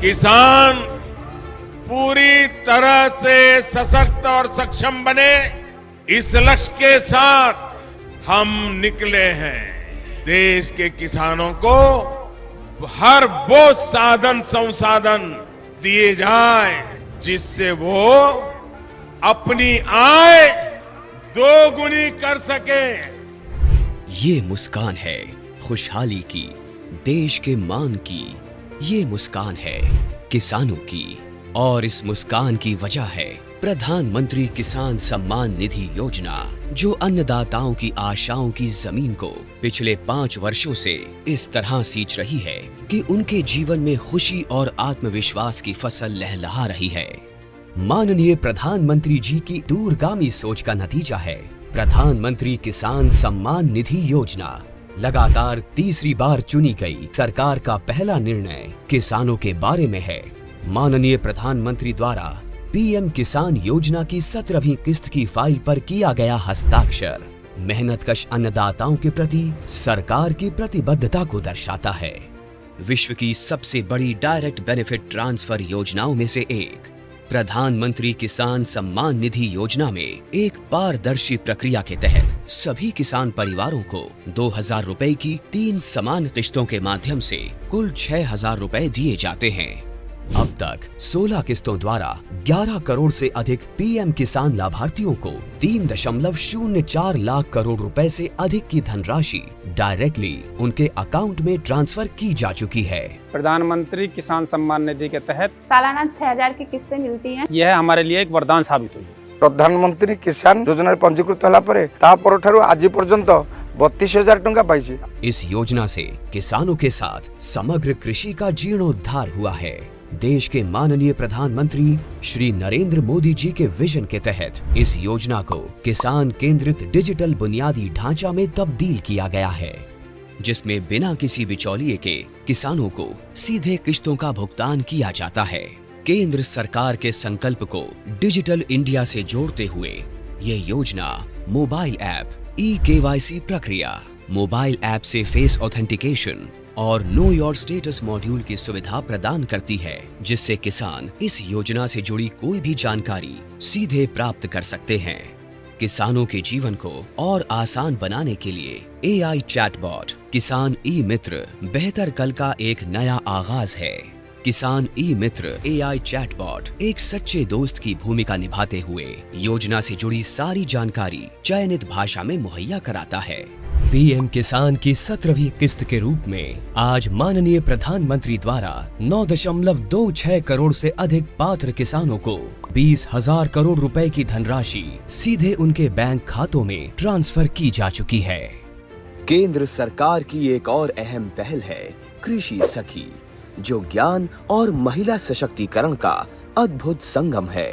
किसान पूरी तरह से सशक्त और सक्षम बने, इस लक्ष्य के साथ हम निकले हैं। देश के किसानों को हर वो साधन संसाधन दिए जाए जिससे वो अपनी आय दोगुनी कर सके। ये मुस्कान है खुशहाली की, देश के मान की। ये मुस्कान है किसानों की, और इस मुस्कान की वजह है प्रधानमंत्री किसान सम्मान निधि योजना, जो अन्नदाताओं की आशाओं की जमीन को पिछले 5 वर्षों से इस तरह सींच रही है कि उनके जीवन में खुशी और आत्मविश्वास की फसल लहलहा रही है। माननीय प्रधानमंत्री जी की दूरगामी सोच का नतीजा है प्रधानमंत्री किसान सम्मान निधि योजना। लगातार तीसरी बार चुनी गई सरकार का पहला निर्णय किसानों के बारे में है। माननीय प्रधानमंत्री द्वारा पीएम किसान योजना की 17वीं किस्त की फाइल पर किया गया हस्ताक्षर मेहनतकश अन्नदाताओं के प्रति सरकार की प्रतिबद्धता को दर्शाता है। विश्व की सबसे बड़ी डायरेक्ट बेनिफिट ट्रांसफर योजनाओं में से एक प्रधानमंत्री किसान सम्मान निधि योजना में एक पारदर्शी प्रक्रिया के तहत सभी किसान परिवारों को 2000 रुपए की 3 समान किस्तों के माध्यम से कुल 6000 रुपए दिए जाते हैं। अब तक 16 किस्तों द्वारा 11 करोड़ से अधिक पीएम किसान लाभार्थियों को 3.04 लाख करोड़ रुपए से अधिक की धनराशि डायरेक्टली उनके अकाउंट में ट्रांसफर की जा चुकी है। प्रधानमंत्री किसान सम्मान निधि के तहत सालाना 6000 की किस्तें मिलती हैं। यह हमारे लिए एक वरदान साबित हुई। प्रधानमंत्री किसान योजना पंजीकृत होला परे तापर ठारू आज पर्यंत 32,000 टंका पाइछि। इस योजना से किसानों के साथ समग्र कृषि का जीर्णोद्धार हुआ है। देश के माननीय प्रधानमंत्री श्री नरेंद्र मोदी जी के विजन के तहत इस योजना को किसान केंद्रित डिजिटल बुनियादी ढांचा में तब्दील किया गया है, जिसमें बिना किसी बिचौलिए के किसानों को सीधे किस्तों का भुगतान किया जाता है। केंद्र सरकार के संकल्प को डिजिटल इंडिया से जोड़ते हुए ये योजना मोबाइल ऐप, ई-केवाईसी प्रक्रिया, मोबाइल ऐप से फेस ऑथेंटिकेशन और नो योर स्टेटस मॉड्यूल की सुविधा प्रदान करती है, जिससे किसान इस योजना से जुड़ी कोई भी जानकारी सीधे प्राप्त कर सकते हैं। किसानों के जीवन को और आसान बनाने के लिए एआई चैटबॉट किसान ई मित्र बेहतर कल का एक नया आगाज है। किसान ई मित्र एआई चैटबॉट एक सच्चे दोस्त की भूमिका निभाते हुए योजना से जुड़ी सारी जानकारी चयनित भाषा में मुहैया कराता है। पीएम किसान की 17वीं किस्त के रूप में आज माननीय प्रधानमंत्री द्वारा 9.26 करोड़ से अधिक पात्र किसानों को 20,000 करोड़ रुपए की धनराशि सीधे उनके बैंक खातों में ट्रांसफर की जा चुकी है। केंद्र सरकार की एक और अहम पहल है कृषि सखी, जो ज्ञान और महिला सशक्तिकरण का अद्भुत संगम है।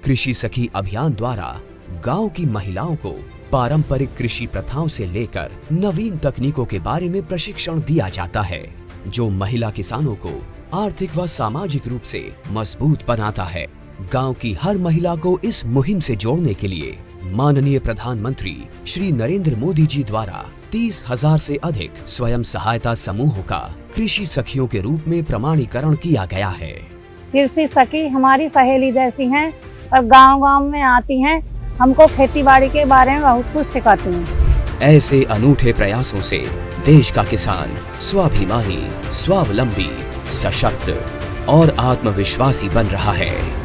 कृषि सखी अभियान द्वारा गांव की महिलाओं को पारंपरिक कृषि प्रथाओं से लेकर नवीन तकनीकों के बारे में प्रशिक्षण दिया जाता है, जो महिला किसानों को आर्थिक व सामाजिक रूप से मजबूत बनाता है। गांव की हर महिला को इस मुहिम से जोड़ने के लिए माननीय प्रधानमंत्री श्री नरेंद्र मोदी जी द्वारा 30,000 से अधिक स्वयं सहायता समूहों का कृषि सखियों के रूप में प्रमाणीकरण किया गया है। कृषि सखी हमारी सहेली जैसी हैं और गांव-गांव में आती हैं, हमको खेतीबाड़ी के बारे में बहुत कुछ सिखाती हैं। ऐसे अनूठे प्रयासों से देश का किसान स्वाभिमानी, स्वावलंबी, सशक्त और आत्मविश्वासी बन रहा है।